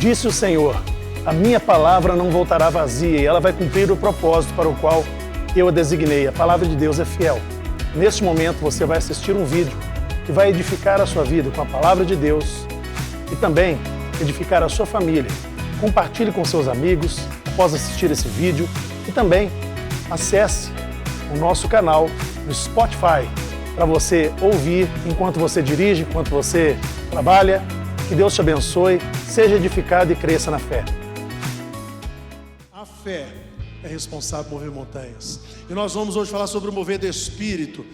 Disse o Senhor: a minha palavra não voltará vazia e ela vai cumprir o propósito para o qual eu a designei. A palavra de Deus é fiel. Neste momento você vai assistir um vídeo que vai edificar a sua vida com a palavra de Deus e também edificar a sua família. Compartilhe com seus amigos após assistir esse vídeo e também acesse o nosso canal no Spotify para você ouvir enquanto você dirige, enquanto você trabalha. Que Deus te abençoe, seja edificado e cresça na fé. A fé é responsável por mover montanhas. E nós vamos hoje falar sobre o mover do Espírito,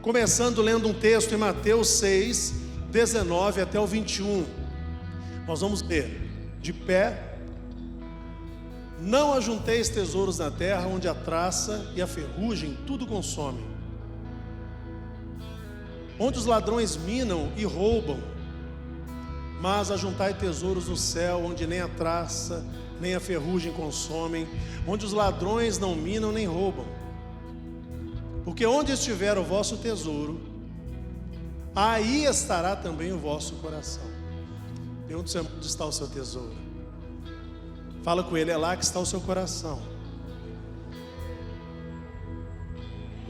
começando lendo um texto em Mateus 6, 19 até o 21. Nós vamos ler de pé. Não ajunteis tesouros na terra, onde a traça e a ferrugem tudo consomem, onde os ladrões minam e roubam, mas ajuntai tesouros no céu, onde nem a traça nem a ferrugem consomem, onde os ladrões não minam nem roubam. Porque onde estiver o vosso tesouro, aí estará também o vosso coração. Pergunta onde está o seu tesouro. Fala com ele, é lá que está o seu coração.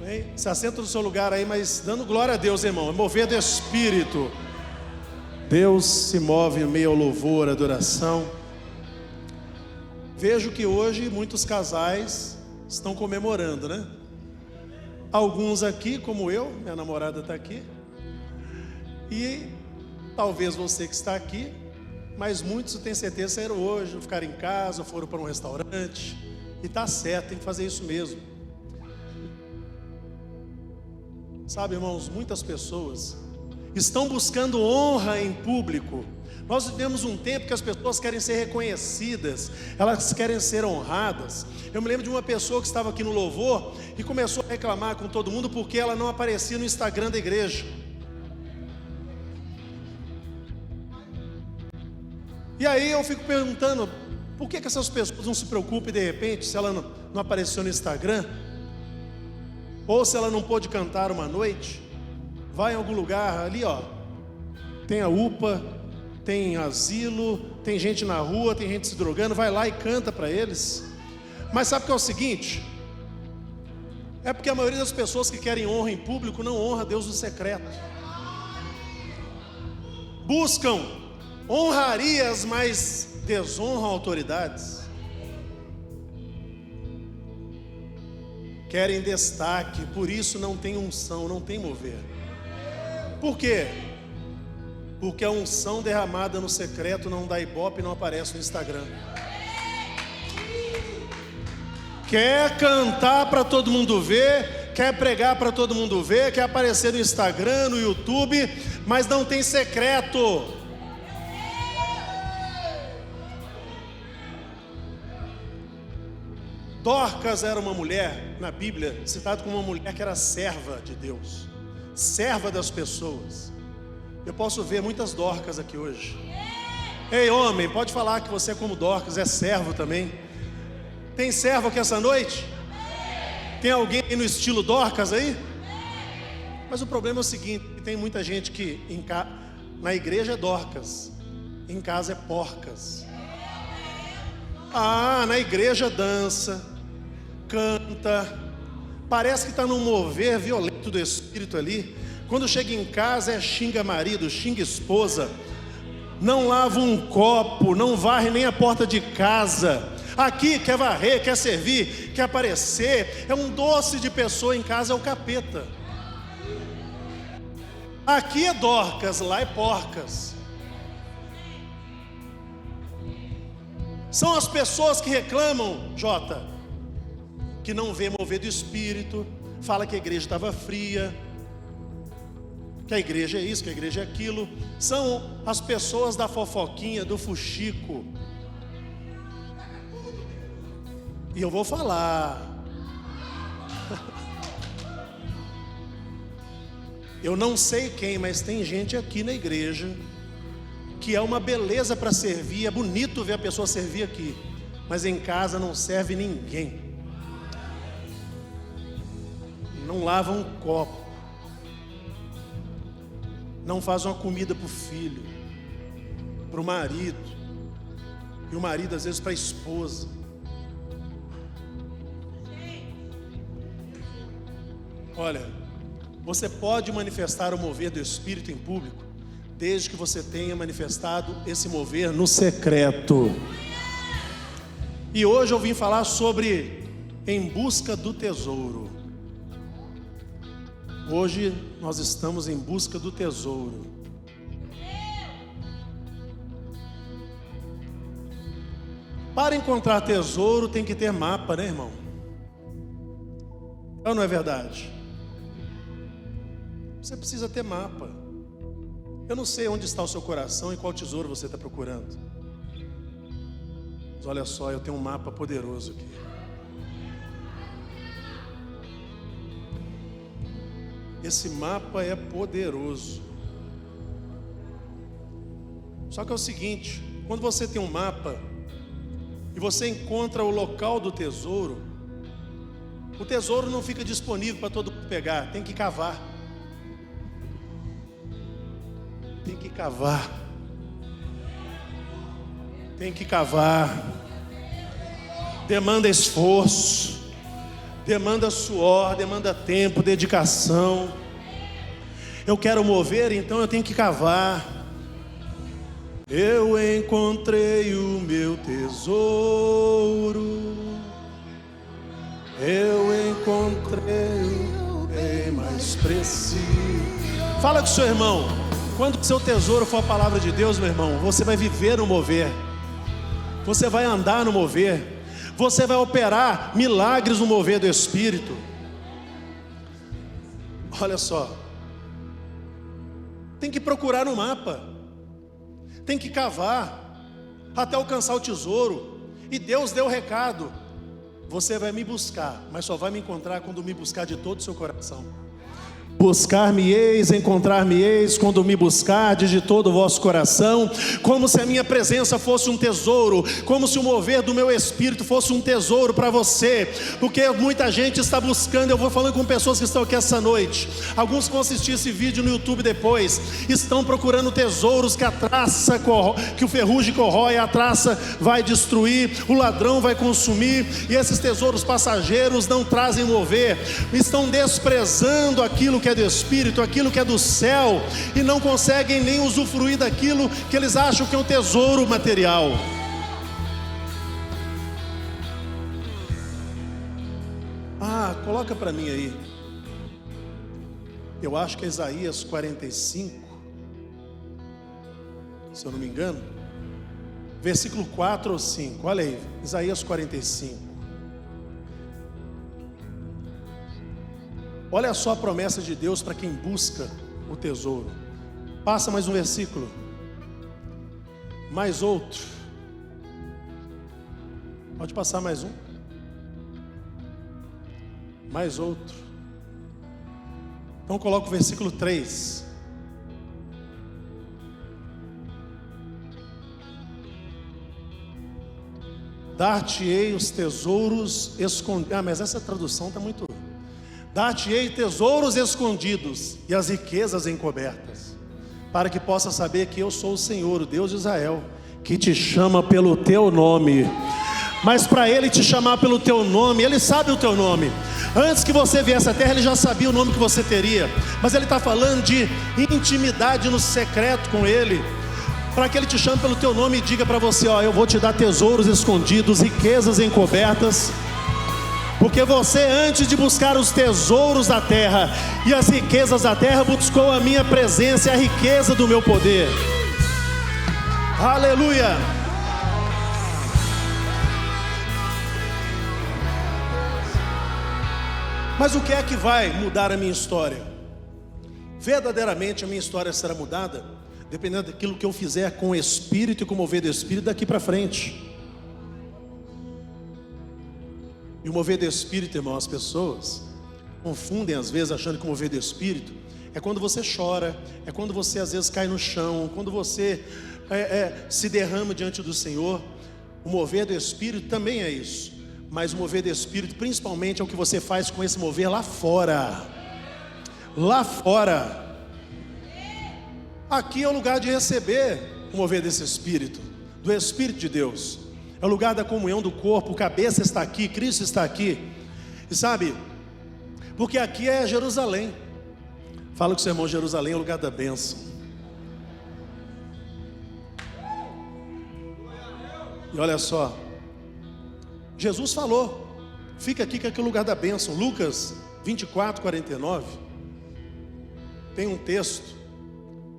Bem, se assenta no seu lugar aí, mas dando glória a Deus, irmão. É mover do Espírito. Deus se move em meio ao louvor, adoração. Vejo que hoje muitos casais estão comemorando, né? Alguns aqui, como eu, minha namorada está aqui. E talvez você que está aqui, mas muitos, eu tenho certeza, saíram hoje, ficaram em casa, foram para um restaurante. E está certo, tem que fazer isso mesmo. Sabe, irmãos, muitas pessoas estão buscando honra em público. Nós vivemos um tempo que as pessoas querem ser reconhecidas, elas querem ser honradas. Eu me lembro de uma pessoa que estava aqui no louvor e começou a reclamar com todo mundo porque ela não aparecia no Instagram da igreja. E aí eu fico perguntando, por que essas pessoas não se preocupam de repente, se ela não apareceu no Instagram, ou se ela não pôde cantar uma noite, vai em algum lugar ali, ó, tem a UPA, tem asilo, tem gente na rua, tem gente se drogando, vai lá e canta para eles. Mas sabe o que é o seguinte? É porque a maioria das pessoas que querem honra em público não honra Deus no secreto. Buscam honrarias, mas desonram autoridades. Querem destaque, por isso não tem unção, não tem mover. Por quê? Porque a unção derramada no secreto não dá ibope e não aparece no Instagram. Quer cantar para todo mundo ver, quer pregar para todo mundo ver, quer aparecer no Instagram, no YouTube, mas não tem secreto. Dorcas era uma mulher, na Bíblia, citada como uma mulher que era serva de Deus, serva das pessoas. Eu posso ver muitas Dorcas aqui hoje. Ei, homem, pode falar que você é como Dorcas, é servo também. Tem servo aqui essa noite? Tem alguém aí no estilo Dorcas aí? Mas o problema é o seguinte, tem muita gente que na igreja é Dorcas, em casa é porcas. Ah, na igreja dança, canta, parece que está num mover violento do Espírito ali. Quando chega em casa xinga marido, xinga esposa, não lava um copo, não varre nem a porta de casa. Aqui quer varrer, quer servir, quer aparecer. É um doce de pessoa, em casa é o capeta. Aqui é Dorcas, lá é porcas. São as pessoas que reclamam, Jota, que não vê mover do Espírito, fala que a igreja estava fria, que a igreja é isso, que a igreja é aquilo. São as pessoas da fofoquinha, do fuxico. E eu vou falar. Eu não sei quem, mas tem gente aqui na igreja que é uma beleza para servir. É bonito ver a pessoa servir aqui, mas em casa não serve ninguém. Não lava um copo, não faz uma comida para o filho, para o marido. E o marido às vezes para a esposa. Olha, você pode manifestar o mover do Espírito em público, desde que você tenha manifestado esse mover no secreto. E hoje eu vim falar sobre em busca do tesouro. Hoje nós estamos em busca do tesouro. Para encontrar tesouro tem que ter mapa, né, irmão? Ou não é verdade? Você precisa ter mapa. Eu não sei onde está o seu coração e qual tesouro você está procurando. Mas olha só, eu tenho um mapa poderoso aqui. Esse mapa é poderoso. Só que é o seguinte, quando você tem um mapa e você encontra o local do tesouro, o tesouro não fica disponível para todo mundo pegar, tem que cavar. Tem que cavar. Tem que cavar. Demanda esforço, demanda suor, demanda tempo, dedicação. Eu quero mover, então eu tenho que cavar. Eu encontrei o meu tesouro. Eu encontrei o bem mais precioso. Fala com o seu irmão. Quando o seu tesouro for a palavra de Deus, meu irmão, você vai viver no mover. Você vai andar no mover. Você vai operar milagres no mover do Espírito. Olha só. Tem que procurar no mapa. Tem que cavar até alcançar o tesouro. E Deus deu o recado. Você vai me buscar, mas só vai me encontrar quando me buscar de todo o seu coração. Buscar-me-eis, encontrar-me-eis, quando me buscardes de todo o vosso coração, como se a minha presença fosse um tesouro, como se o mover do meu Espírito fosse um tesouro para você, porque muita gente está buscando. Eu vou falando com pessoas que estão aqui essa noite, alguns que vão assistir esse vídeo no YouTube depois, estão procurando tesouros que a traça, que o ferrugem corrói, a traça vai destruir, o ladrão vai consumir, e esses tesouros passageiros não trazem mover, estão desprezando aquilo que é do Espírito, aquilo que é do céu, e não conseguem nem usufruir daquilo que eles acham que é um tesouro material. Coloca para mim aí. Eu acho que é Isaías 45, se eu não me engano, versículo 4 ou 5. Olha aí, Isaías 45. Olha só a promessa de Deus para quem busca o tesouro. Passa mais um versículo. Mais outro. Pode passar mais um. Mais outro. Então coloca o versículo 3. Dar-te-ei os tesouros escondidos. Mas essa tradução está muito... Dar-te-ei tesouros escondidos e as riquezas encobertas, para que possa saber que eu sou o Senhor, o Deus de Israel, que te chama pelo teu nome. Mas para Ele te chamar pelo teu nome, Ele sabe o teu nome. Antes que você viesse à terra, Ele já sabia o nome que você teria. Mas Ele está falando de intimidade no secreto com Ele, para que Ele te chame pelo teu nome e diga para você: ó, eu vou te dar tesouros escondidos, riquezas encobertas. Porque você, antes de buscar os tesouros da terra e as riquezas da terra, buscou a minha presença e a riqueza do meu poder. Aleluia! Mas o que é que vai mudar a minha história? Verdadeiramente a minha história será mudada dependendo daquilo que eu fizer com o Espírito e com o mover do Espírito daqui para frente. E o mover do Espírito, irmão, as pessoas confundem às vezes achando que o mover do Espírito é quando você chora, é quando você às vezes cai no chão, quando você se derrama diante do Senhor. O mover do Espírito também é isso, mas o mover do Espírito principalmente é o que você faz com esse mover lá fora. Lá fora. Aqui é o lugar de receber o mover desse Espírito. do Espírito de Deus. É o lugar da comunhão do corpo, o cabeça está aqui, Cristo está aqui. E sabe, porque aqui é Jerusalém. Fala com o seu irmão, Jerusalém é o lugar da bênção. E olha só, Jesus falou, fica aqui que aqui é o lugar da bênção. Lucas 24:49, tem um texto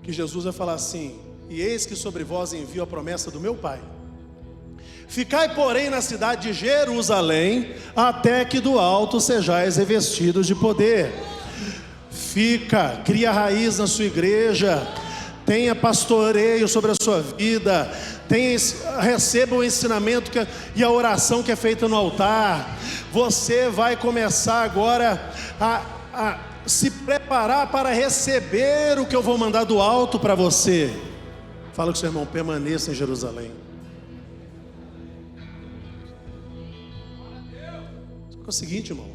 que Jesus vai falar assim: e eis que sobre vós envio a promessa do meu Pai. Ficai, porém, na cidade de Jerusalém, até que do alto sejais revestidos de poder. Fica, cria raiz na sua igreja, tenha pastoreio sobre a sua vida, receba o ensinamento e a oração que é feita no altar. Você vai começar agora a se preparar para receber o que eu vou mandar do alto para você. Fala com o seu irmão, permaneça em Jerusalém. É o seguinte, irmão,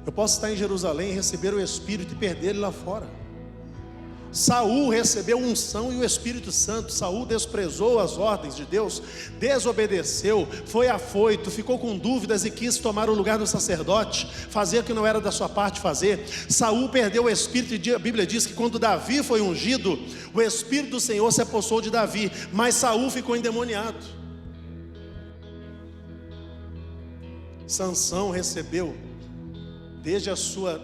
eu posso estar em Jerusalém e receber o Espírito e perder ele lá fora. Saul recebeu unção e o Espírito Santo. Saul desprezou as ordens de Deus, desobedeceu, foi afoito, ficou com dúvidas e quis tomar o lugar do sacerdote, fazer o que não era da sua parte fazer. Saul perdeu o Espírito, e a Bíblia diz que quando Davi foi ungido, o Espírito do Senhor se apossou de Davi, mas Saul ficou endemoniado. Sansão recebeu, desde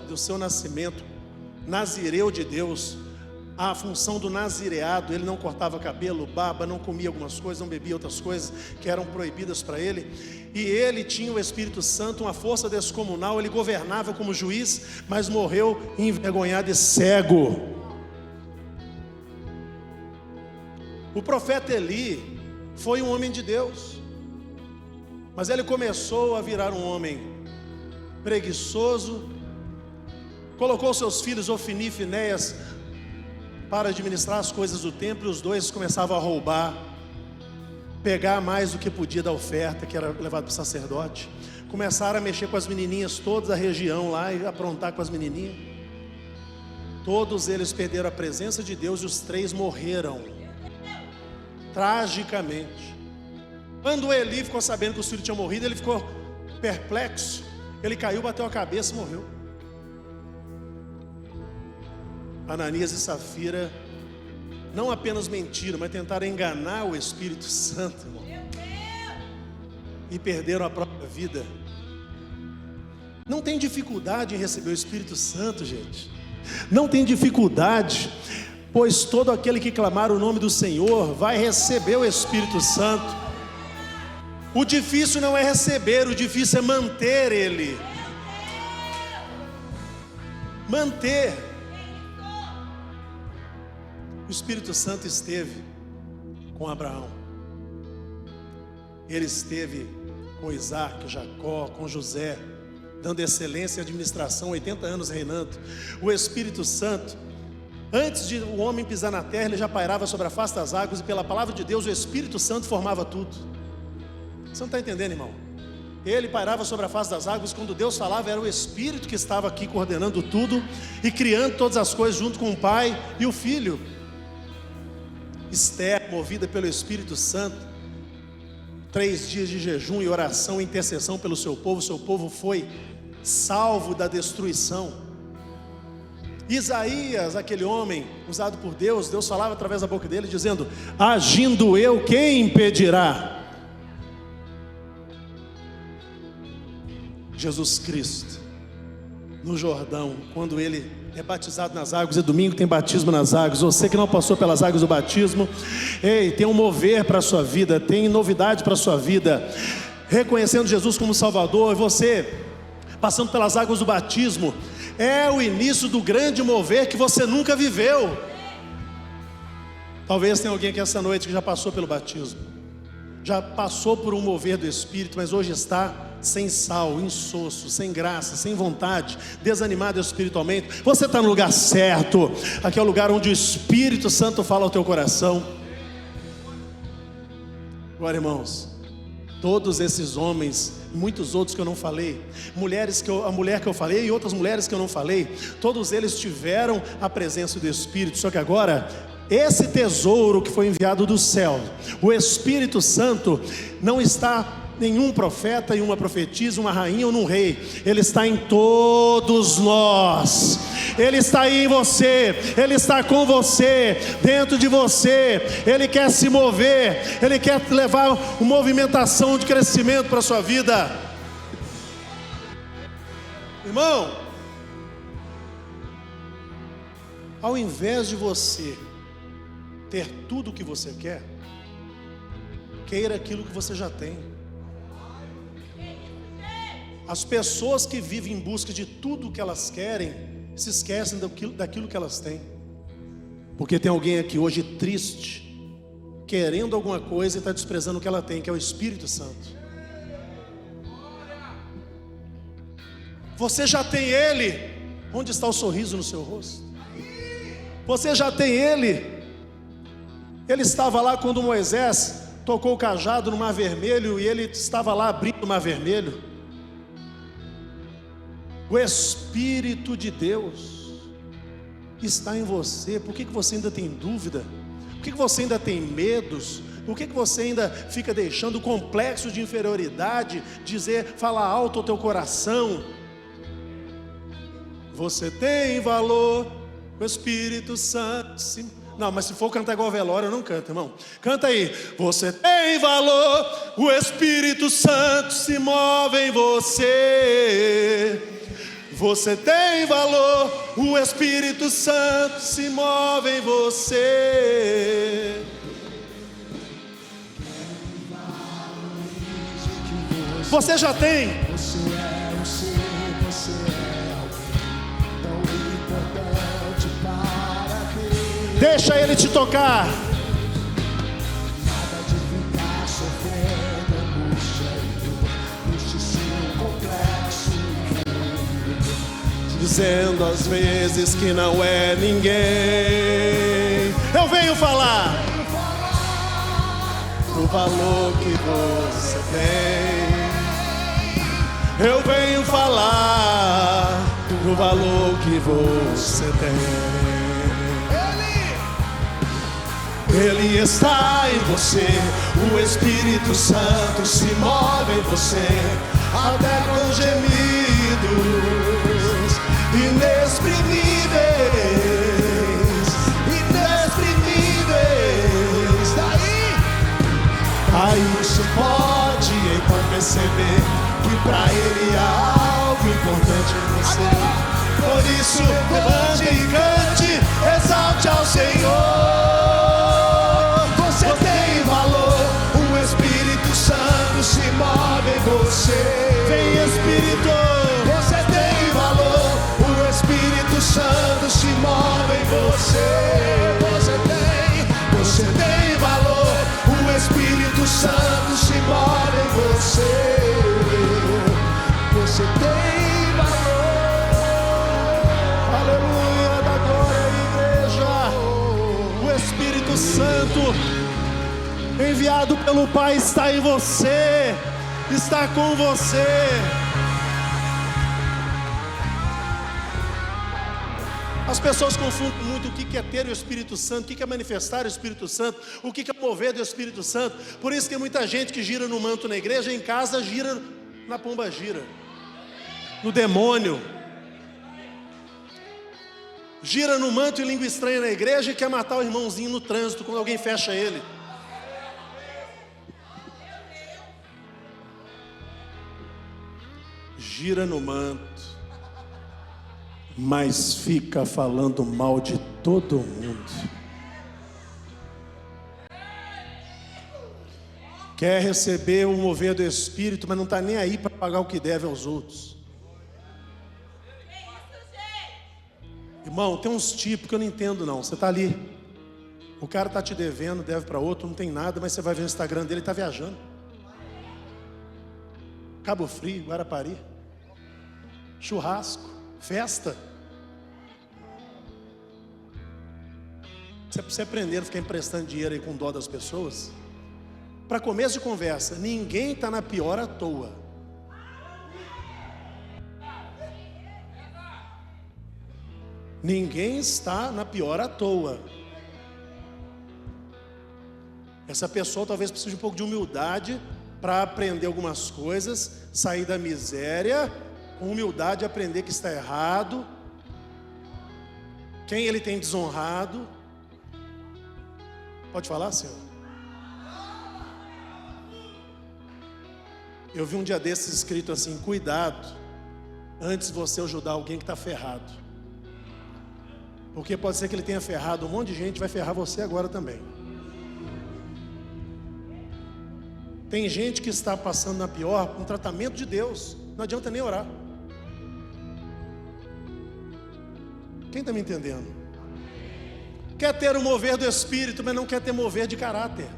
do seu nascimento, nazireu de Deus, a função do nazireado. Ele não cortava cabelo, barba, não comia algumas coisas, não bebia outras coisas que eram proibidas para ele. E ele tinha o Espírito Santo, uma força descomunal. Ele governava como juiz, mas morreu envergonhado e cego. O profeta Eli foi um homem de Deus, mas ele começou a virar um homem preguiçoso. Colocou seus filhos Ofni e Finéias para administrar as coisas do templo, e os dois começavam a roubar, pegar mais do que podia da oferta que era levado para o sacerdote. Começaram a mexer com as menininhas todas da região lá e aprontar com as menininhas. Todos eles perderam a presença de Deus e os três morreram tragicamente. Quando Eli ficou sabendo que o filho tinha morrido, ele ficou perplexo. Ele caiu, bateu a cabeça e morreu. Ananias e Safira não apenas mentiram, mas tentaram enganar o Espírito Santo, irmão, e perderam a própria vida. Não tem dificuldade em receber o Espírito Santo, gente. Não tem dificuldade, pois todo aquele que clamar o nome do Senhor vai receber o Espírito Santo. O difícil não é receber, o difícil é manter ele. Manter. O Espírito Santo esteve com Abraão, ele esteve com Isaac, Jacó, com José, dando excelência e administração, 80 anos reinando. O Espírito Santo, antes de o homem pisar na terra, ele já pairava sobre a face das águas, e pela palavra de Deus o Espírito Santo formava tudo. Você não está entendendo, irmão? Ele pairava sobre a face das águas, quando Deus falava, era o Espírito que estava aqui coordenando tudo e criando todas as coisas junto com o Pai e o Filho. Esther, movida pelo Espírito Santo, 3 dias de jejum e oração e intercessão pelo seu povo foi salvo da destruição. Isaías, aquele homem usado por Deus, Deus falava através da boca dele, dizendo: agindo eu, quem impedirá? Jesus Cristo, no Jordão, quando ele é batizado nas águas, e domingo tem batismo nas águas. Você que não passou pelas águas do batismo, tem um mover para a sua vida, tem novidade para a sua vida, reconhecendo Jesus como Salvador. E você passando pelas águas do batismo, é o início do grande mover que você nunca viveu. Talvez tenha alguém aqui essa noite que já passou pelo batismo, já passou por um mover do Espírito, mas hoje está sem sal, insosso, sem graça, sem vontade, desanimado espiritualmente. Você está no lugar certo. Aqui é o lugar onde o Espírito Santo fala ao teu coração. Agora, irmãos, todos esses homens, muitos outros que eu não falei, a mulher que eu falei e outras mulheres que eu não falei, todos eles tiveram a presença do Espírito. Só que agora esse tesouro que foi enviado do céu, o Espírito Santo, não está nenhum profeta e uma profetisa, uma rainha ou num rei. Ele está em todos nós. Ele está aí em você. Ele está com você, dentro de você. Ele quer se mover. Ele quer levar uma movimentação de crescimento para a sua vida. Irmão, ao invés de você ter tudo o que você quer, queira aquilo que você já tem. As pessoas que vivem em busca de tudo o que elas querem se esquecem daquilo que elas têm. Porque tem alguém aqui hoje triste, querendo alguma coisa e está desprezando o que ela tem, que é o Espírito Santo. Você já tem Ele. Onde está o sorriso no seu rosto? Você já tem Ele. Ele estava lá quando Moisés tocou o cajado no Mar Vermelho, e ele estava lá abrindo o Mar Vermelho. O Espírito de Deus está em você. Por que você ainda tem dúvida? Por que você ainda tem medos? Por que você ainda fica deixando o complexo de inferioridade falar alto ao teu coração? Você tem valor, o Espírito Santo Não, mas se for cantar igual velório, eu não canto, irmão. Canta aí. Você tem valor, o Espírito Santo se move em você. Você tem valor, o Espírito Santo se move em você. Você já tem. Você é um ser, você é alguém tão importante para Deus. Deixa Ele te tocar. Nada de ficar sofrendo angústia e dor, este seu complexo, dizendo às vezes que não é ninguém. Eu venho falar do valor que você tem. Eu venho falar do valor que você tem. Ele está em você, o Espírito Santo se move em você, até com gemidos inexprimíveis, inexprimíveis. Aí você pode então perceber que pra Ele há algo importante em você. Por isso levante e cante, exalte ao Senhor. Você tem valor, o Espírito Santo se move em você. Vem Espírito. Você tem valor, o Espírito Santo se move em você. Você tem valor, o Espírito Santo se move em você. Você tem valor. Aleluia, da glória, igreja. O Espírito Santo enviado pelo Pai está em você, está com você. As pessoas confundem muito o que é ter o Espírito Santo, o que é manifestar o Espírito Santo, o que é mover do Espírito Santo. Por isso que muita gente que gira no manto na igreja, em casa gira na pomba gira, no demônio. Gira no manto e língua estranha na igreja e quer matar o irmãozinho no trânsito quando alguém fecha ele. Gira no manto, mas fica falando mal de todo mundo. Quer receber o mover do Espírito, mas não está nem aí para pagar o que deve aos outros. Irmão, tem uns tipos que eu não entendo não. Você está ali, o cara está te devendo, deve para outro, não tem nada, mas você vai ver o Instagram dele, ele está viajando. Cabo Frio, Guarapari, churrasco, festa. Você aprender a ficar emprestando dinheiro aí com dó das pessoas. Para começo de conversa, ninguém está na pior à toa. Ninguém está na pior à toa. Essa pessoa talvez precise de um pouco de humildade para aprender algumas coisas, sair da miséria, com humildade aprender que está errado, quem ele tem desonrado. Pode falar, Senhor? Eu vi um dia desses escrito assim: cuidado antes de você ajudar alguém que está ferrado, porque pode ser que ele tenha ferrado um monte de gente, vai ferrar você agora também. Tem gente que está passando na pior, um tratamento de Deus, não adianta nem orar. Quem está me entendendo? Quer ter o mover do Espírito, mas não quer ter mover de caráter.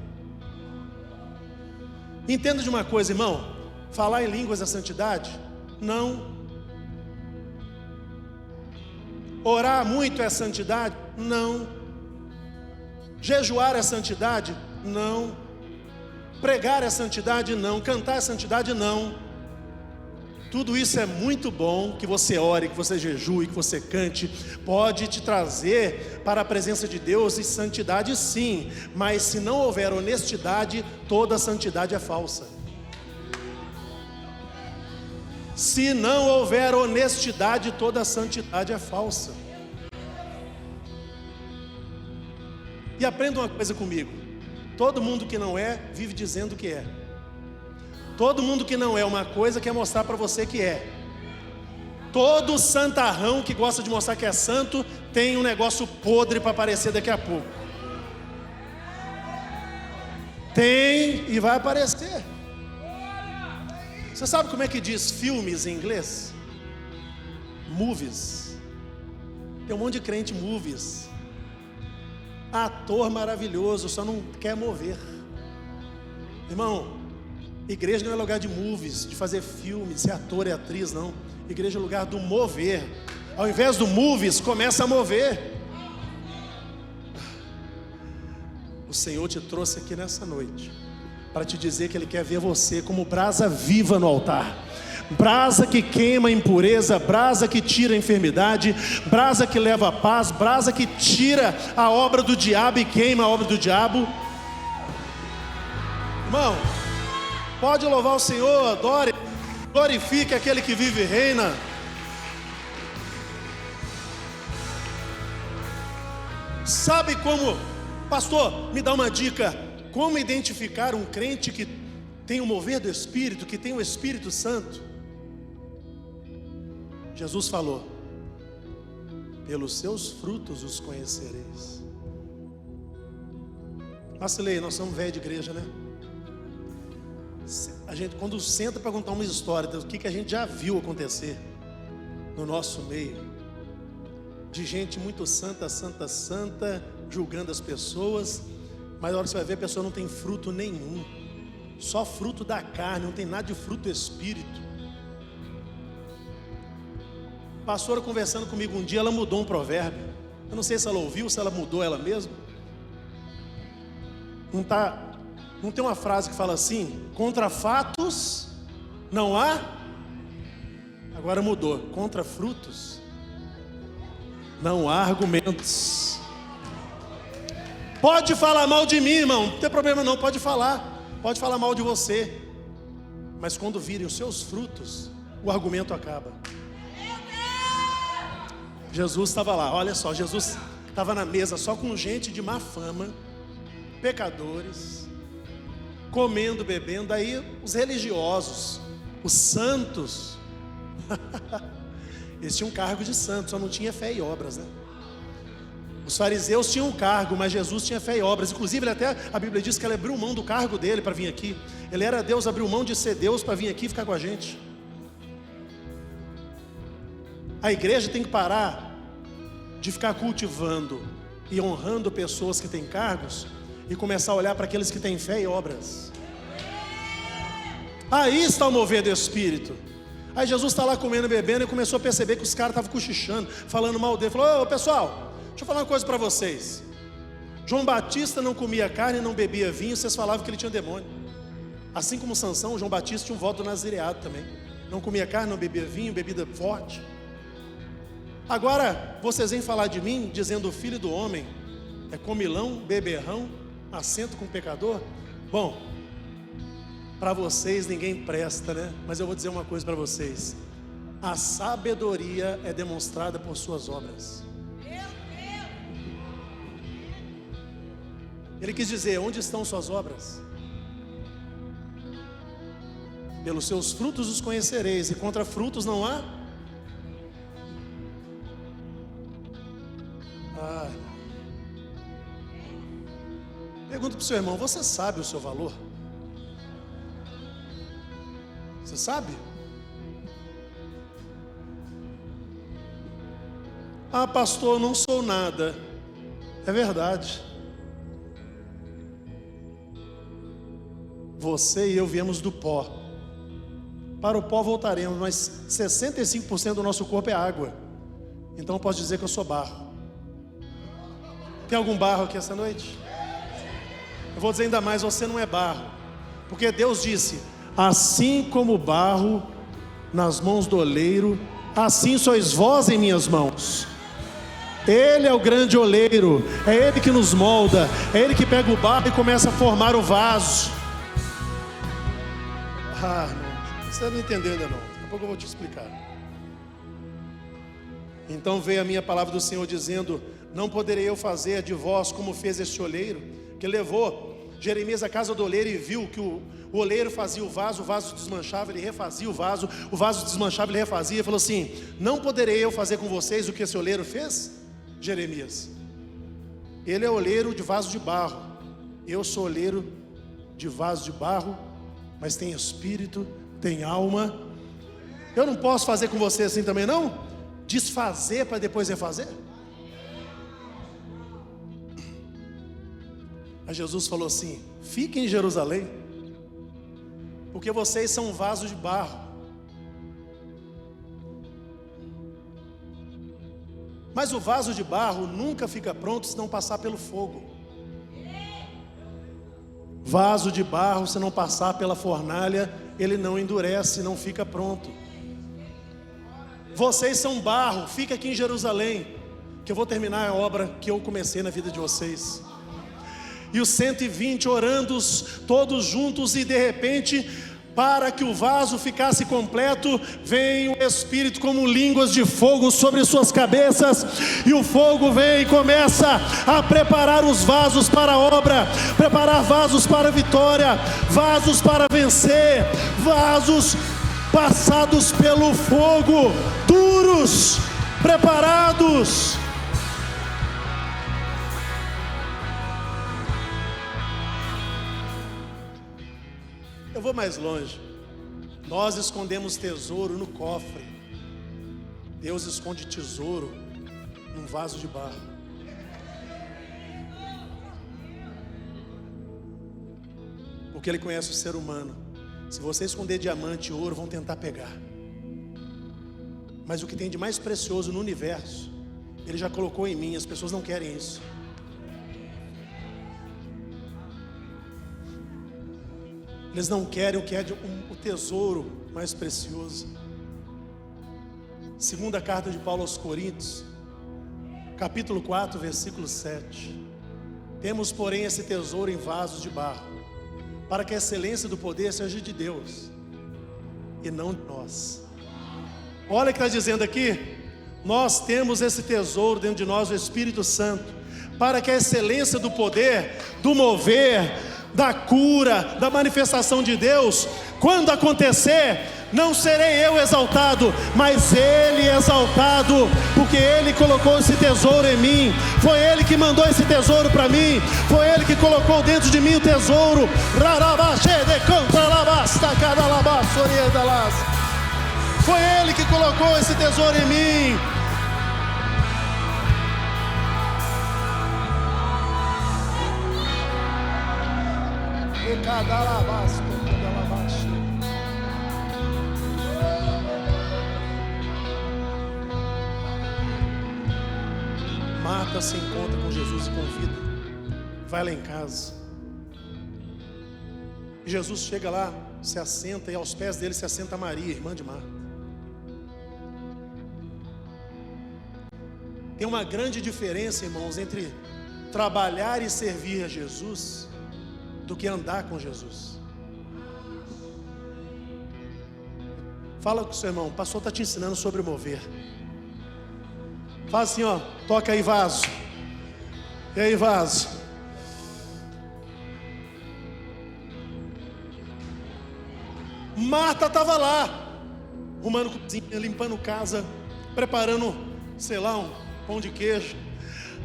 Entenda de uma coisa, irmão: falar em línguas é santidade? Não. Orar muito é santidade? Não. Jejuar é santidade? Não. Pregar é santidade? Não. Cantar é santidade? Não. Tudo isso é muito bom, que você ore, que você jejue, que você cante, pode te trazer para a presença de Deus e santidade, sim, mas se não houver honestidade, toda santidade é falsa. Se não houver honestidade, toda santidade é falsa. E aprenda uma coisa comigo: todo mundo que não é, vive dizendo que é. Todo mundo que não é uma coisa quer mostrar para você que é. Todo santarrão que gosta de mostrar que é santo tem um negócio podre para aparecer daqui a pouco. Tem e vai aparecer. Você sabe como é que diz filmes em inglês? Movies. Tem um monte de crente movies. Ator maravilhoso, só não quer mover. Irmão, igreja não é lugar de movies, de fazer filme, de ser ator e atriz, não. Igreja é lugar do mover. Ao invés do movies, começa a mover. O Senhor te trouxe aqui nessa noite para te dizer que Ele quer ver você como brasa viva no altar. Brasa que queima a impureza, brasa que tira a enfermidade, brasa que leva a paz, brasa que tira a obra do diabo e queima a obra do diabo. Irmão, pode louvar o Senhor, adore, glorifique aquele que vive e reina. Sabe como, pastor, me dá uma dica, como identificar um crente que tem o mover do Espírito, que tem o Espírito Santo? Jesus falou: pelos seus frutos os conhecereis. Marcelei, nós somos velho de igreja, né? A gente, quando senta para contar uma história do que a gente já viu acontecer no nosso meio, de gente muito santa, santa, santa, julgando as pessoas, mas na hora que você vai ver, a pessoa não tem fruto nenhum, só fruto da carne, não tem nada de fruto do Espírito. A pastora conversando comigo um dia, ela mudou um provérbio. Eu não sei se ela ouviu, se ela mudou ela mesma. Não tem uma frase que fala assim: contra fatos não há. Agora mudou: contra frutos não há argumentos. Pode falar mal de mim, irmão, não tem problema não, pode falar mal de você, mas quando virem os seus frutos, o argumento acaba. Jesus estava lá, olha só, Jesus estava na mesa só com gente de má fama, pecadores, comendo, bebendo. Aí os religiosos, os santos, eles tinham cargo de santo, só não tinha fé e obras, né? Os fariseus tinham um cargo, mas Jesus tinha fé e obras. Inclusive, a Bíblia diz que ele abriu mão do cargo dele para vir aqui. Ele era Deus, abriu mão de ser Deus para vir aqui e ficar com a gente. A igreja tem que parar de ficar cultivando e honrando pessoas que têm cargos e começar a olhar para aqueles que têm fé e obras. Aí está o mover do Espírito. Aí Jesus está lá comendo e bebendo e começou a perceber que os caras estavam cochichando, falando mal dele. Falou: ô pessoal, deixa eu falar uma coisa para vocês. João Batista não comia carne, não bebia vinho, vocês falavam que ele tinha demônio. Assim como Sansão, João Batista tinha um voto nazireado também. Não comia carne, não bebia vinho, bebida forte. Agora, vocês vêm falar de mim, dizendo: o filho do homem é comilão, beberrão, assento com pecador? Bom, para vocês ninguém presta, né? Mas eu vou dizer uma coisa para vocês: a sabedoria é demonstrada por suas obras. Ele quis dizer: onde estão suas obras? Pelos seus frutos os conhecereis, e contra frutos não há. Pergunta para o seu irmão: você sabe o seu valor? Você sabe? Ah, pastor, eu não sou nada. É verdade. Você e eu viemos do pó. Para o pó voltaremos, mas 65% do nosso corpo é água. Então eu posso dizer que eu sou barro. Tem algum barro aqui essa noite? Eu vou dizer ainda mais: você não é barro. Porque Deus disse: assim como o barro nas mãos do oleiro, assim sois vós em minhas mãos. Ele é o grande oleiro, é Ele que nos molda, é Ele que pega o barro e começa a formar o vaso. Não, você não entendeu ainda não. Daqui a pouco eu vou te explicar. Então veio a minha palavra do Senhor dizendo: não poderei eu fazer de vós como fez este oleiro, que levou Jeremias à casa do oleiro e viu que o oleiro fazia o vaso desmanchava, ele refazia o vaso desmanchava, ele refazia, e falou assim: não poderei eu fazer com vocês o que esse oleiro fez? Jeremias, ele é oleiro de vaso de barro, eu sou oleiro de vaso de barro, mas tem espírito, tem alma. Eu não posso fazer com você assim também não? Desfazer para depois refazer? Aí Jesus falou assim: fiquem em Jerusalém, porque vocês são um vaso de barro. Mas o vaso de barro nunca fica pronto se não passar pelo fogo. Vaso de barro, se não passar pela fornalha, ele não endurece, não fica pronto. Vocês são barro, fica aqui em Jerusalém, que eu vou terminar a obra que eu comecei na vida de vocês. E os 120 orando todos juntos, e de repente, para que o vaso ficasse completo, vem o Espírito como línguas de fogo sobre suas cabeças, e o fogo vem e começa a preparar os vasos para a obra, preparar vasos para a vitória, vasos para vencer, vasos passados pelo fogo, duros, preparados. Eu vou mais longe. Nós escondemos tesouro no cofre. Deus esconde tesouro num vaso de barro. Porque Ele conhece o ser humano. Se você esconder diamante e ouro, vão tentar pegar. Mas o que tem de mais precioso no universo, Ele já colocou em mim. As pessoas não querem isso. Eles não querem o que é o tesouro mais precioso. Segunda carta de Paulo aos Coríntios, capítulo 4, versículo 7. Temos, porém, esse tesouro em vasos de barro, para que a excelência do poder seja de Deus e não de nós. Olha o que está dizendo aqui: nós temos esse tesouro dentro de nós, o Espírito Santo, para que a excelência do poder, do mover, da cura, da manifestação de Deus, quando acontecer, não serei eu exaltado, mas Ele exaltado, porque Ele colocou esse tesouro em mim, foi Ele que mandou esse tesouro para mim, foi Ele que colocou dentro de mim o tesouro. Foi Ele que colocou esse tesouro em mim. Marta se encontra com Jesus e convida: vai lá em casa. E Jesus chega lá, se assenta, e aos pés dele se assenta Maria, irmã de Marta. Tem uma grande diferença, irmãos, entre trabalhar e servir a Jesus do que andar com Jesus. Fala com o seu irmão, o pastor está te ensinando sobre mover. Faz assim, ó, toca aí, vaso. E aí, vaso? Marta estava lá, arrumando cozinha, limpando casa, preparando, sei lá, um pão de queijo.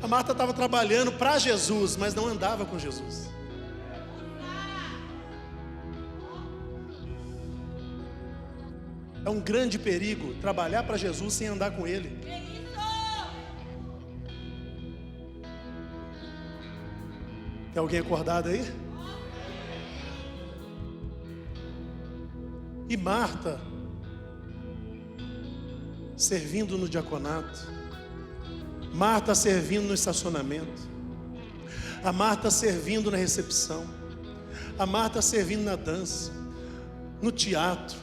A Marta estava trabalhando para Jesus, mas não andava com Jesus. É um grande perigo trabalhar para Jesus sem andar com Ele. Tem alguém acordado aí? E Marta, servindo no diaconato, Marta servindo no estacionamento, a Marta servindo na recepção, a Marta servindo na dança, no teatro,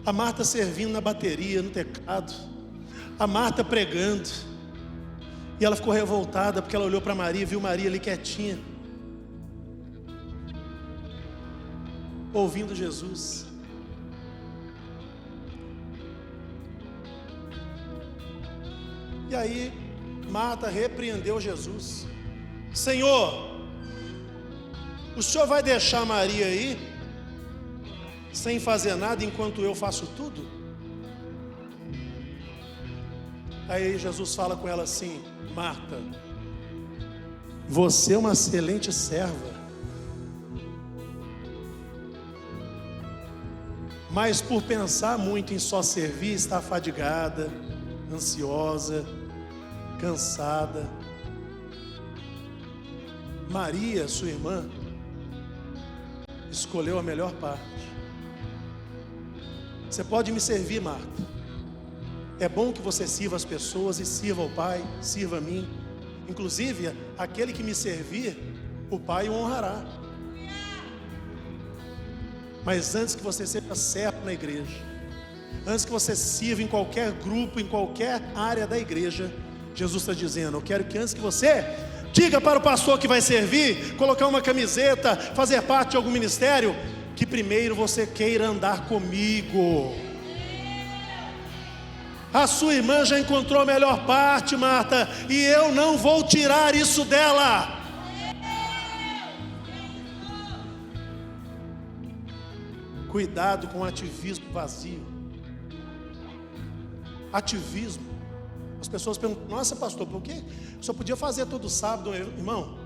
a Marta servindo na bateria, no teclado, a Marta pregando. E ela ficou revoltada porque ela olhou para Maria, viu Maria ali quietinha, ouvindo Jesus. E aí Marta repreendeu Jesus. Senhor, o Senhor vai deixar Maria aí sem fazer nada enquanto eu faço tudo? Aí Jesus fala com ela assim: Marta, você é uma excelente serva, mas por pensar muito em só servir, está fadigada, ansiosa, cansada. Maria, sua irmã, escolheu a melhor parte. Você pode me servir, Marta. É bom que você sirva as pessoas e sirva o Pai, sirva a mim. Inclusive, aquele que me servir, o Pai o honrará. Mas antes que você seja servo na igreja, antes que você sirva em qualquer grupo, em qualquer área da igreja, Jesus está dizendo: eu quero que antes que você diga para o pastor que vai servir, colocar uma camiseta, fazer parte de algum ministério, que primeiro você queira andar comigo. A sua irmã já encontrou a melhor parte, Marta, e eu não vou tirar isso dela. Cuidado com o ativismo vazio. Ativismo. As pessoas perguntam: nossa, pastor, por que só podia fazer todo sábado? Irmão,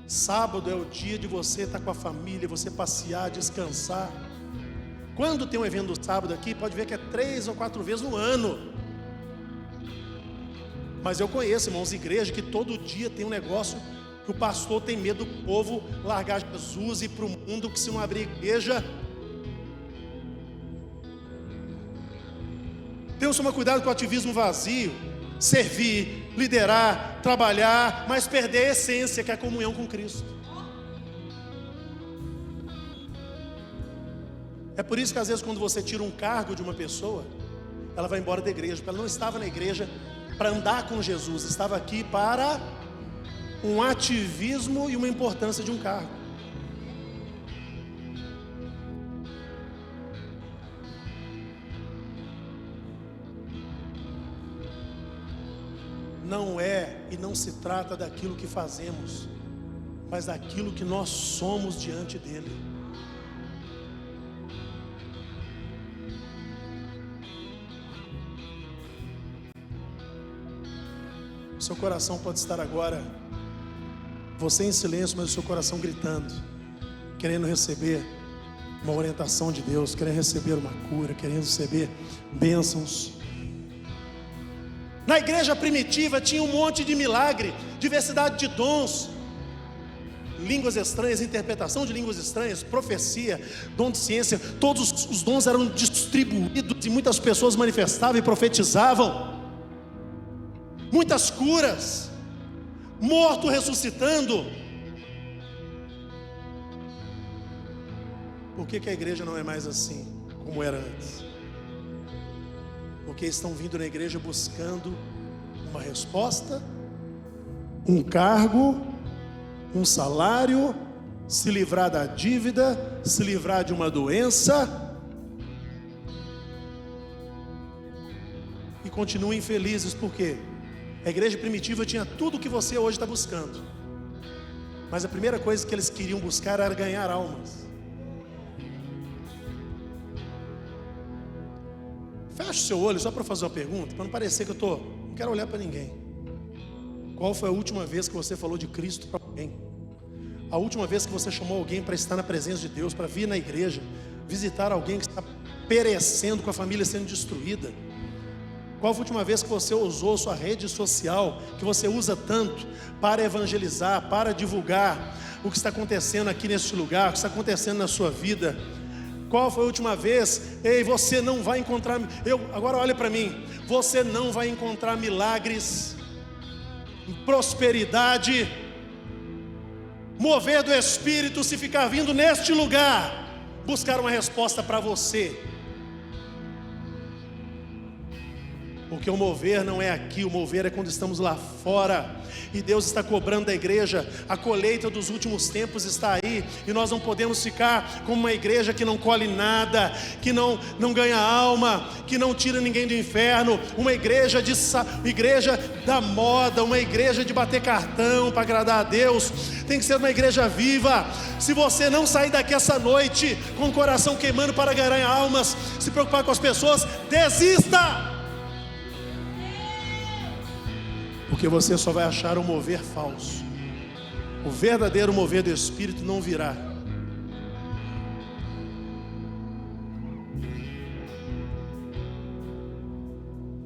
sábado é o dia de você estar com a família, você passear, descansar. Quando tem um evento do sábado aqui, pode ver que é 3 ou 4 vezes no ano. Mas eu conheço, irmãos, igreja que todo dia tem um negócio que o pastor tem medo do povo largar Jesus e ir para o mundo, que se não abrir igreja. Temos que tomar cuidado com o ativismo vazio. Servir, liderar, trabalhar, mas perder a essência, que é a comunhão com Cristo. É por isso que às vezes quando você tira um cargo de uma pessoa, ela vai embora da igreja, porque ela não estava na igreja para andar com Jesus, estava aqui para um ativismo e uma importância de um cargo. Não é e não se trata daquilo que fazemos, mas daquilo que nós somos diante dele. Seu coração pode estar agora, você em silêncio, mas o seu coração gritando, querendo receber uma orientação de Deus, querendo receber uma cura, querendo receber bênçãos. Na igreja primitiva tinha um monte de milagre, diversidade de dons, línguas estranhas, interpretação de línguas estranhas, profecia, dom de ciência. Todos os dons eram distribuídos e muitas pessoas manifestavam e profetizavam. Muitas curas, morto ressuscitando. Por que a igreja não é mais assim como era antes? Porque estão vindo na igreja buscando uma resposta, um cargo um salário, se livrar da dívida, se livrar de uma doença, e continuam infelizes. Por quê? A igreja primitiva tinha tudo o que você hoje está buscando, mas a primeira coisa que eles queriam buscar era ganhar almas. Fecha o seu olho só para fazer uma pergunta, para não parecer que não quero olhar para ninguém. Qual foi a última vez que você falou de Cristo para alguém? A última vez que você chamou alguém para estar na presença de Deus, para vir na igreja, visitar alguém que está perecendo, com a família sendo destruída? Qual foi a última vez que você usou sua rede social, que você usa tanto, para evangelizar, para divulgar o que está acontecendo aqui neste lugar, o que está acontecendo na sua vida? Qual foi a última vez? Ei, você não vai encontrar, agora olha para mim, você não vai encontrar milagres, prosperidade, mover do Espírito, se ficar vindo neste lugar, buscar uma resposta para você. Porque o mover não é aqui, o mover é quando estamos lá fora. E Deus está cobrando da igreja. A colheita dos últimos tempos está aí, e nós não podemos ficar como uma igreja que não colhe nada, que não ganha alma, que não tira ninguém do inferno. Uma igreja igreja da moda, uma igreja de bater cartão para agradar a Deus. Tem que ser uma igreja viva. Se você não sair daqui essa noite com o coração queimando para ganhar almas, se preocupar com as pessoas, desista, porque você só vai achar um mover falso. O verdadeiro mover do Espírito não virá.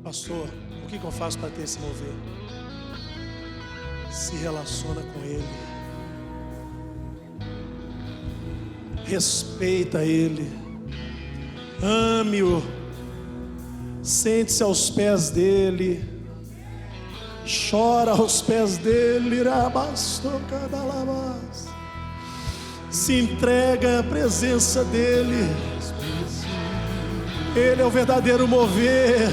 Pastor, o que eu faço para ter esse mover? Se relaciona com Ele, respeita Ele, ame-o, sente-se aos pés dEle, chora aos pés dele, se entrega à presença dele. Ele é o verdadeiro mover.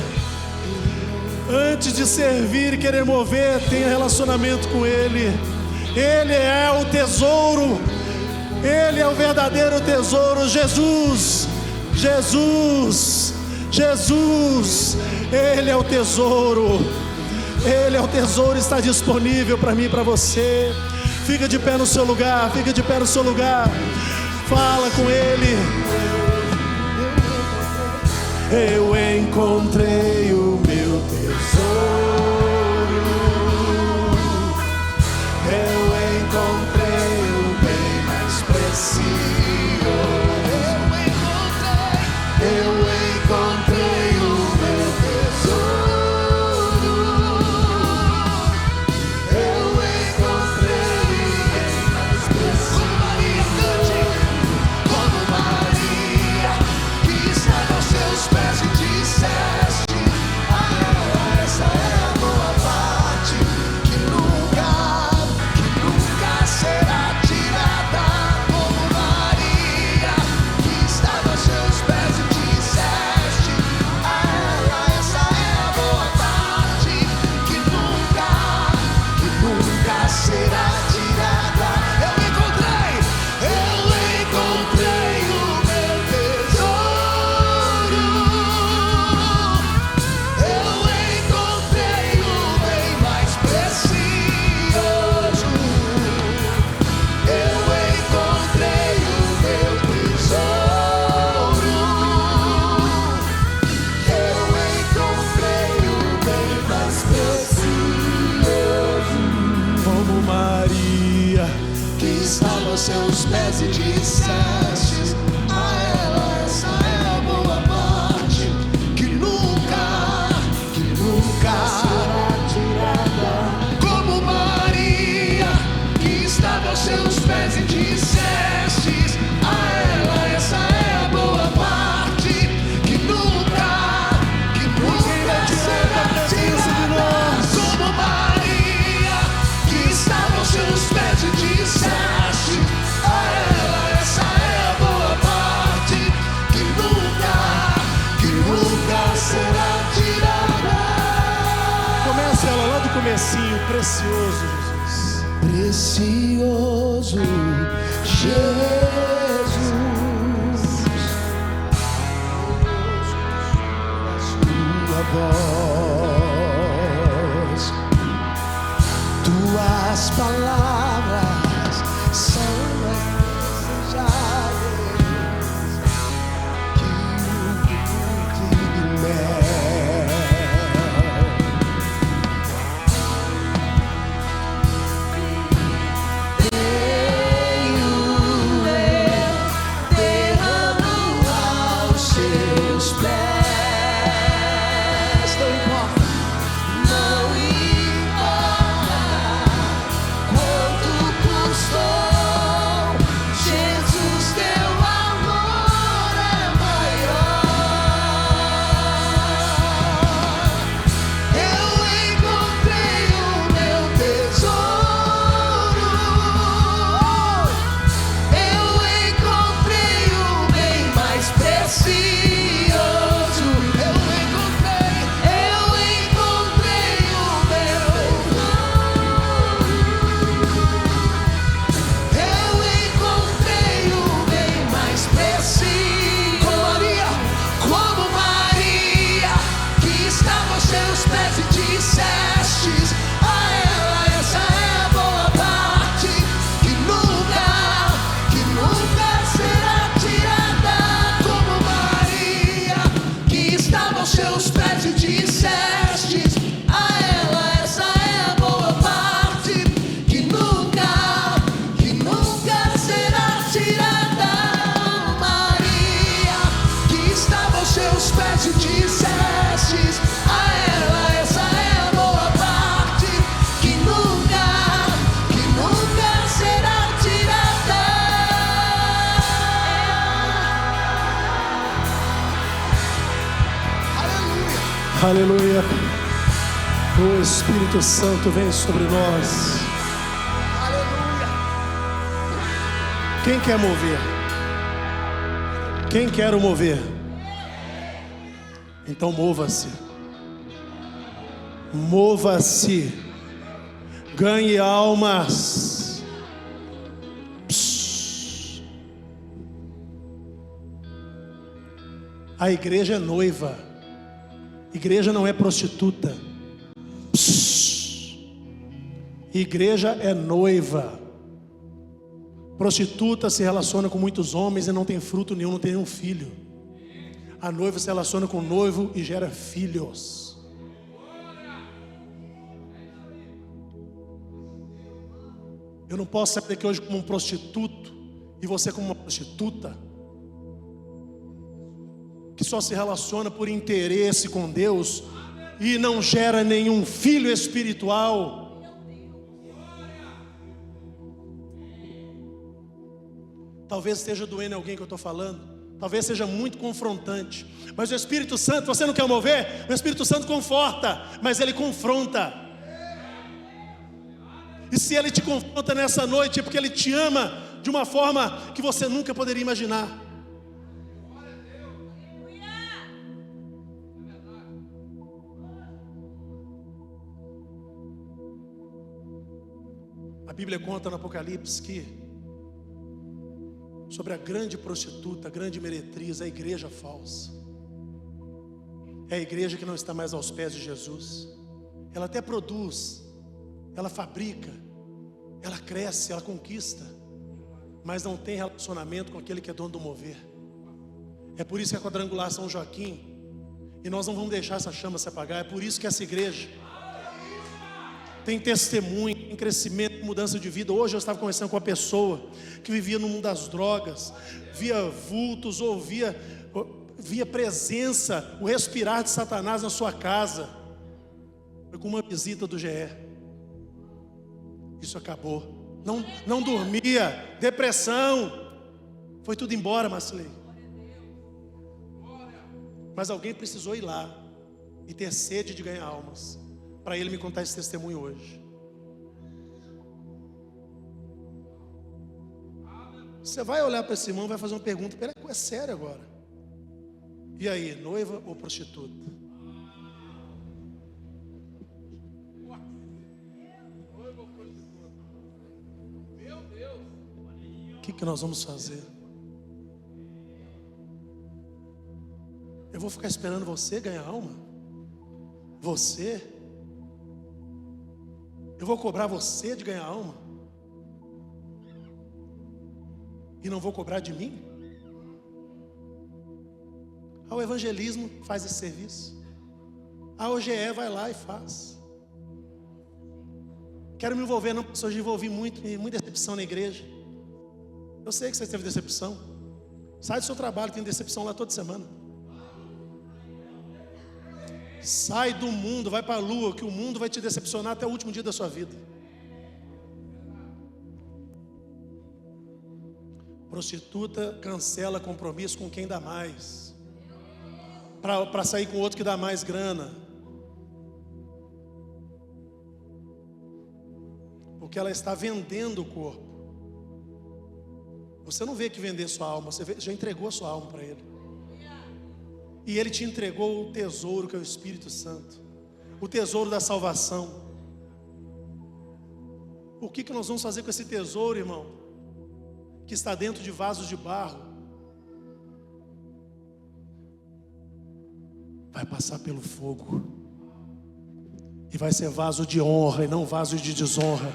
Antes de servir e querer mover, tenha relacionamento com Ele. Ele é o tesouro, Ele é o verdadeiro tesouro. Jesus, Jesus, Jesus, Ele é o tesouro. Ele é o tesouro, está disponível para mim e para você. Fica de pé no seu lugar, fica de pé no seu lugar. Fala com Ele. Eu encontrei o meu tesouro. Eu encontrei o bem mais precioso. Eu encontrei o meu tesouro. Seus pés e disseste a ela, essa é a boa parte, que nunca será tirada. Como Maria, que estava aos seus pés e disseste a ela, essa é a boa parte, que nunca será tirada. Como Maria, que estava aos seus pés e disseste comecinho, precioso Jesus. precioso Jesus, sua voz, tuas palavras são as desejáveis que o mel. Aleluia. O Espírito Santo vem sobre nós. Aleluia. Quem quer mover? Quem quer o mover? Então mova-se. Mova-se. Ganhe almas. Psss. A igreja é noiva. Igreja não é prostituta. Psss. Igreja é noiva. Prostituta se relaciona com muitos homens e não tem fruto nenhum, não tem nenhum filho. A noiva se relaciona com o noivo e gera filhos. Eu não posso sair daqui hoje como um prostituto e você como uma prostituta que só se relaciona por interesse com Deus e não gera nenhum filho espiritual. Talvez esteja doendo alguém que eu estou falando, talvez seja muito confrontante, mas o Espírito Santo, você não quer mover? O Espírito Santo conforta, mas ele confronta. E se ele te confronta nessa noite é porque ele te ama de uma forma que você nunca poderia imaginar. A Bíblia conta no Apocalipse que sobre a grande prostituta, a grande meretriz, a igreja falsa. É a igreja que não está mais aos pés de Jesus. Ela até produz, ela fabrica, ela cresce, ela conquista, mas não tem relacionamento com aquele que é dono do mover. É por isso que a quadrangular São Joaquim, e nós não vamos deixar essa chama se apagar. É por isso que essa igreja tem testemunho, tem crescimento, mudança de vida. Hoje eu estava conversando com uma pessoa que vivia no mundo das drogas, via vultos, via presença, o respirar de Satanás na sua casa. Foi com uma visita do GE. Isso acabou. Não dormia, depressão, foi tudo embora, Marcelei. Mas alguém precisou ir lá e ter sede de ganhar almas, para ele me contar esse testemunho hoje. Você vai olhar para esse irmão e vai fazer uma pergunta, peraí, é sério agora. E aí, noiva ou prostituta? que nós vamos fazer? Eu vou ficar esperando você ganhar alma? Você? Eu vou cobrar você de ganhar alma? E não vou cobrar de mim? O evangelismo faz esse serviço. A OGE vai lá e faz. Quero me envolver, não, porque hoje envolvi muita decepção na igreja. Eu sei que você teve decepção. Sai do seu trabalho, tem decepção lá toda semana. Sai do mundo, vai para a lua, que o mundo vai te decepcionar até o último dia da sua vida. Prostituta cancela compromisso com quem dá mais, para sair com outro que dá mais grana, porque ela está vendendo o corpo. Você não vê que vender sua alma, você já entregou a sua alma para Ele. E Ele te entregou o tesouro que é o Espírito Santo, o tesouro da salvação. O que nós vamos fazer com esse tesouro, irmão? Que está dentro de vasos de barro. Vai passar pelo fogo. E vai ser vaso de honra e não vaso de desonra.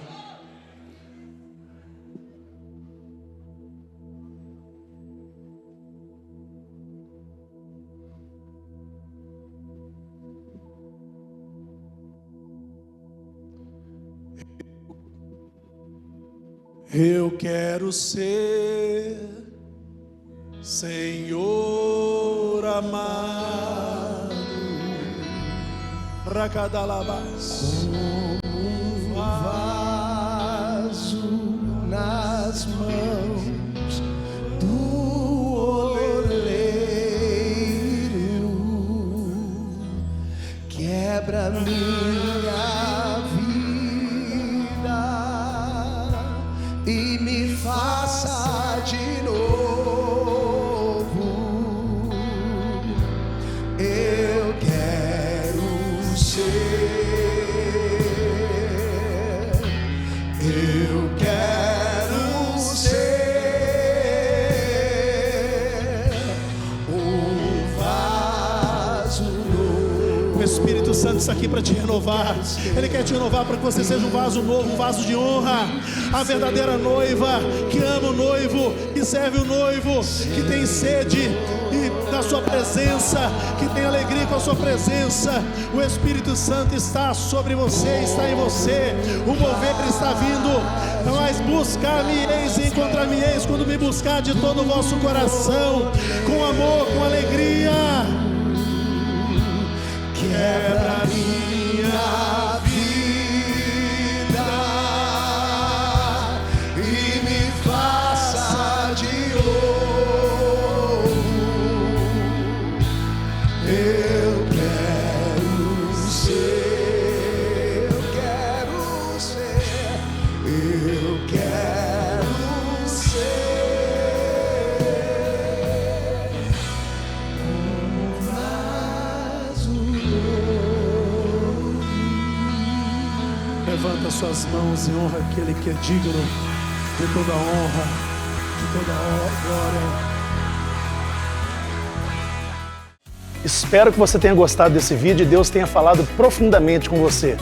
Eu quero ser Senhor amado, Racadalabás, como vaso nas mãos do oleiro, quebra minha vida e me faça de novo. Eu quero ser, eu quero ser um vaso novo. O Espírito Santo está aqui para te renovar. Ele quer te renovar para que você seja um vaso novo, um vaso de honra. A verdadeira noiva que ama o noivo, que serve o noivo, que tem sede da sua presença, que tem alegria com a sua presença. O Espírito Santo está sobre você, está em você. O mover está vindo. Mas buscar-me-eis e encontrar-me-eis quando me buscar de todo o vosso coração, com amor, com alegria. Quebra minha vida e me faça de ouro. Eu quero ser, eu quero ser, eu quero ser um vaso novo. Levanta suas mãos e honra aquele que é digno de toda honra, de toda glória. Espero que você tenha gostado desse vídeo e Deus tenha falado profundamente com você.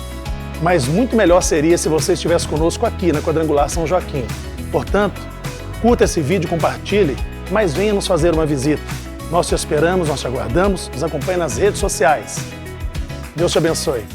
Mas muito melhor seria se você estivesse conosco aqui na Quadrangular São Joaquim. Portanto, curta esse vídeo, compartilhe, mas venha nos fazer uma visita. Nós te esperamos, nós te aguardamos, nos acompanhe nas redes sociais. Deus te abençoe.